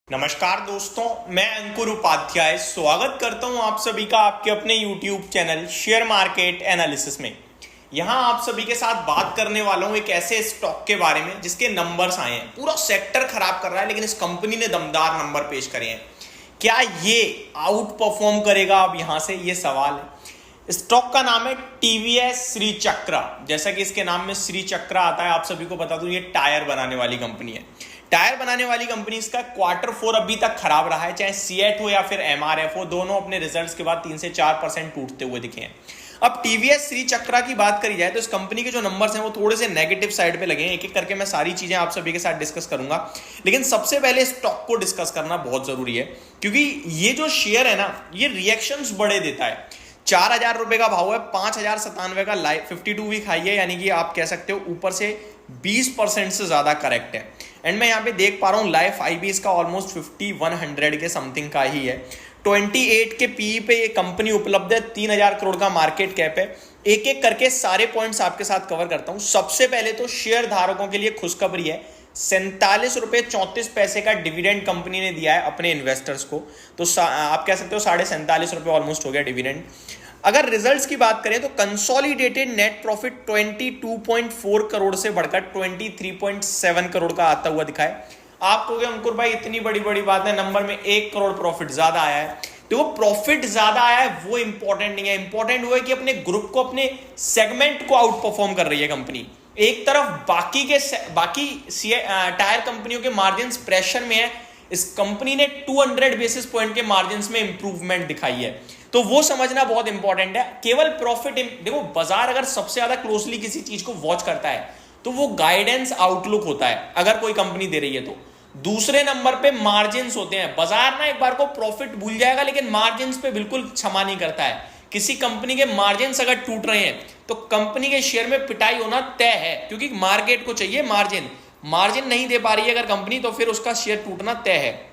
नमस्कार दोस्तों, मैं अंकुर उपाध्याय स्वागत करता हूं आप सभी का आपके अपने YouTube channel share market analysis में। यहां आप सभी के साथ बात करने वाला हूं एक ऐसे स्टॉक के बारे में जिसके नंबर्स आए हैं। पूरा सेक्टर खराब कर रहा है लेकिन इस कंपनी ने दमदार नंबर पेश करे हैं। क्या ये आउट परफॉर्म करेगा? अब यहां से ये सवाल है। स्टॉक का नाम है टीवीएस श्री चक्रा। जैसा कि इसके नाम में श्री चक्रा आता है, आप सभी को बता दूं ये टायर बनाने वाली कंपनी है। टायर बनाने वाली कंपनी इसका Q4 अभी तक खराब रहा है, चाहे सीएट हो या फिर एमआरएफ हो, दोनों अपने रिजल्ट्स के बाद 3 से 4% टूटते हुए दिखे हैं। अब टीवीएस श्री चक्रा की बात करी जाए तो इस कंपनी के जो नंबर्स हैं वो थोड़े से नेगेटिव साइड पे लगे हैं। एक एक करके मैं सारी चीजें आप सभी के साथ डिस्कस करूंगा, लेकिन सबसे पहले स्टॉक को डिस्कस करना बहुत जरूरी है क्योंकि ये जो शेयर है ना, ये रिएक्शंस बड़े देता है। 4,000 रुपए का भाव है, 5,097 का 52 वीक हाई है, यानी कि आप कह सकते हो ऊपर से 20% से ज्यादा करेक्ट है। एंड मैं यहाँ पे देख पा रहा हूँ लाइफ आई भी इसका ऑलमोस्ट 5100 के समथिंग का ही है। 28 के पीई पे ये कंपनी उपलब्ध है, 3,000 करोड़ का मार्केट कैप है। एक एक करके सारे पॉइंट्स आपके साथ कवर करता हूँ। सबसे पहले तो शेयर धारकों के लिए खुशखबरी है, 47 रुपए 34 पैसे का डिविडेंड कंपनी ने दिया है अपने इन्वेस्टर्स को। तो आप कह सकते हो 47.5 रुपए ऑलमोस्ट हो गया डिविडेंड। अगर रिजल्ट्स की बात करें तो कंसोलिडेटेड नेट प्रॉफिट 22.4 करोड़ से बढ़कर 23.7 करोड़ का आता हुआ दिखा है। आप कहोगे अंकुर भाई इतनी बड़ी बड़ी बात है, नंबर में 1 करोड़ प्रॉफिट ज्यादा आया है। तो वो प्रॉफिट ज्यादा आया है वो इंपॉर्टेंट नहीं है, इंपॉर्टेंट वो है कि अपने ग्रुप को, अपने सेगमेंट को आउट परफॉर्म कर रही है कंपनी। एक तरफ बाकी टायर कंपनियों के मार्जिन प्रेशर में है, इस कंपनी ने 200 बेसिस पॉइंट के मार्जिन में इंप्रूवमेंट दिखाई है। तो वो समझना बहुत इंपॉर्टेंट है। केवल प्रॉफिट, देखो बाजार अगर सबसे ज्यादा क्लोजली किसी चीज को वॉच करता है तो वो गाइडेंस आउटलुक होता है, अगर कोई कंपनी दे रही है तो। दूसरे नंबर पे मार्जिन होते हैं। बाजार ना एक बार को प्रॉफिट भूल जाएगा लेकिन मार्जिन पे बिल्कुल क्षमा नहीं करता है। किसी कंपनी के मार्जिन अगर टूट रहे हैं तो कंपनी के शेयर में पिटाई होना तय है, क्योंकि मार्केट को चाहिए मार्जिन नहीं दे पा रही है अगर कंपनी, तो फिर उसका शेयर टूटना तय है।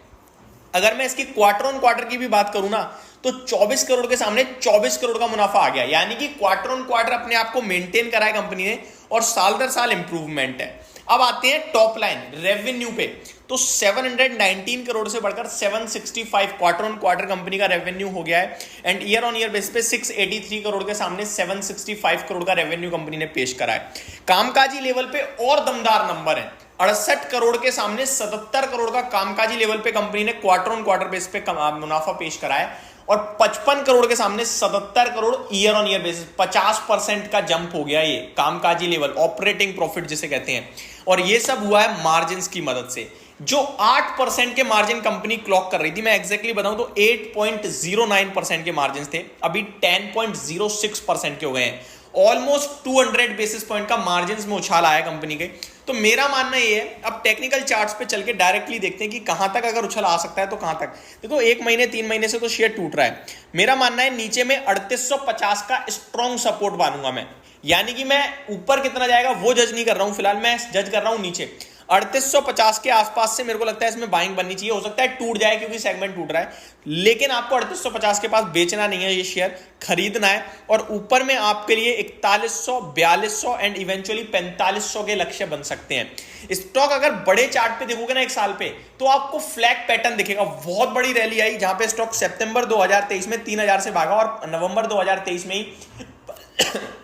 अगर मैं इसकी क्वार्टर ऑन क्वार्टर की भी बात करूं ना तो 24 करोड़ के सामने 24 करोड़ का मुनाफा आ गया, यानी कि क्वार्टर ऑन क्वार्टर अपने आप को मेंटेन करा है कंपनी ने और साल दर साल इंप्रूवमेंट है। अब आते हैं टॉप लाइन रेवेन्यू पे, तो 719 करोड़ से बढ़कर 765 क्वार्टर ऑन क्वार्टर कंपनी का रेवेन्यू हो गया है। And year on year base पे 683 करोड़ के सामने 765 करोड़ का रेवेन्यू कंपनी ने पेश करा है। कामकाजी लेवल पे और दमदार नंबर है, 68 करोड़ के सामने 77 करोड़ का कामकाजी लेवल पे कंपनी ने क्वार्टर ऑन क्वार्टर बेस पे मुनाफा पेश करा है और 55 करोड़ के सामने 77 crore year on year basis, 50% का जंप हो गया ये कामकाजी लेवल, ऑपरेटिंग प्रॉफिट जिसे कहते हैं। और ये सब हुआ है मार्जिन की मदद से। जो 8% के मार्जिन कंपनी क्लॉक कर रही थी, मैं एग्जैक्टली बताऊं तो 8.09% के मार्जिन थे, अभी 10.06% के हो गए हैं। ऑलमोस्ट 200 बेसिस पॉइंट का मार्जिन में उछाल आया कंपनी के। तो मेरा मानना ये है, अब टेक्निकल चार्ट्स पे चल के डायरेक्टली देखते हैं कि कहां तक अगर उछल आ सकता है तो कहां तक। देखो 1 महीने 3 महीने से तो शेयर टूट रहा है। मेरा मानना है नीचे में 3850 का स्ट्रॉन्ग सपोर्ट मानूंगा मैं, यानी कि मैं ऊपर कितना जाएगा वो जज नहीं कर रहा हूं, फिलहाल मैं जज कर रहा हूं नीचे 3850 के आसपास से मेरे को लगता है इसमें बाइंग बननी चाहिए। हो सकता है टूट जाए क्योंकि सेगमेंट टूट रहा है, लेकिन आपको 3850 के पास बेचना नहीं है, ये शेयर खरीदना है। और ऊपर में आपके लिए 4100, 4200 एंड इवेंचुअली 4500 के लक्ष्य बन सकते हैं। स्टॉक अगर बड़े चार्ट पे देखोगे ना एक साल पे, तो आपको फ्लैग पैटर्न दिखेगा। बहुत बड़ी रैली आई जहां पे स्टॉक सितंबर 2023 में 3000 से भागा और नवंबर 2023 में ही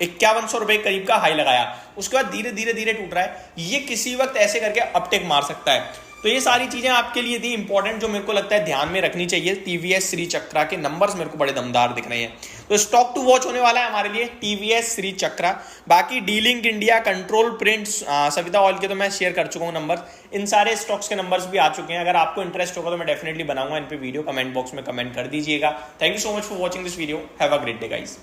5100 रुपए करीब का हाई लगाया। उसके बाद धीरे धीरे धीरे टूट रहा है। ये किसी वक्त ऐसे करके अपटेक मार सकता है। तो ये सारी चीजें आपके लिए थी इंपॉर्टेंट, जो मेरे को लगता है ध्यान में रखनी चाहिए। टीवीएस श्री चक्रा के नंबर्स मेरे को बड़े दमदार दिख रहे हैं, तो स्टॉक टू वॉच होने वाला है हमारे लिए टीवीएस श्री चक्रा। बाकी delink India, control prints, Savita oil के तो मैं शेयर कर चुका हूँ नंबर। इन सारे स्टॉक्स के नंबर्स भी आ चुके हैं। अगर आपको इंटरेस्ट होगा तो मैं डेफिनेटली बनाऊंगा इन पे वीडियो, कमेंट बॉक्स में कमेंट कर दीजिएगा। Thank you so much for watching this video. Have a great day guys.